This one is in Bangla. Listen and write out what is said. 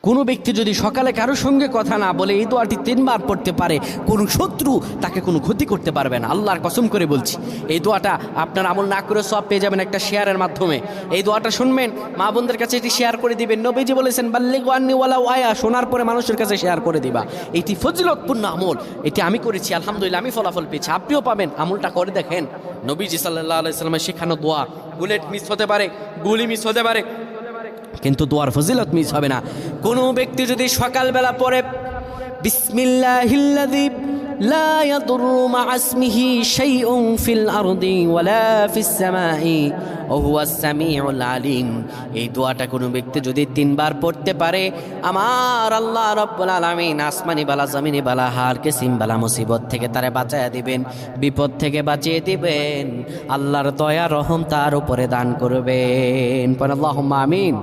কোনো ব্যক্তি যদি সকালে কারোর সঙ্গে কথা না বলে এই দোয়াটি 3 বার পড়তে পারে, কোনো শত্রু তাকে কোনো ক্ষতি করতে পারবে না। আল্লাহর কসম করে বলছি, এই দোয়াটা আপনার আমল না করে সব পেয়ে যাবেন একটা শেয়ারের মাধ্যমে। এই দোয়াটা শুনবেন, মা বোনদের কাছে এটি শেয়ার করে দিবেন। নবীজি বলেছেন বাল্লিগু আন্নি ওয়ালাউ আয়া, শোনার পরে মানুষের কাছে শেয়ার করে দিবা। এটি ফজিলতপূর্ণ আমল, এটি আমি করেছি, আলহামদুলিল্লাহ আমি ফলাফল পেয়েছি, আপনিও পাবেন। আমলটা করে দেখেন। নবীজি সাল্লাল্লাহু আলাইহি সাল্লামের শেখানো দোয়া, বুলেট মিস হতে পারে, গুলি মিস হতে পারে, কিন্তু দোয়ার ফজিলত মিস হবে না। কোনো ব্যক্তি যদি সকালবেলা পড়ে বিসমিল্লাহিল্লাযী লা ইয়াদুররু মা ইসমিহি শাইউন ফিল আরদি ওয়ালা ফিস সামাই ওয়া হুয়াস সামিউল আলিম, এই দোয়াটা কোনো ব্যক্তি যদি 3 বার পড়তে পারে, আমার আল্লাহ রাব্বুল আলামিন আসমানি বালা জমিনি বালা হার কিসিম বালা মুসিবত থেকে তারে বাঁচায়া দিবেন, বিপদ থেকে বাঁচিয়ে দিবেন। আল্লাহর দয়া রহম তার উপরে দান করবেন। আল্লাহুম্মা আমিন।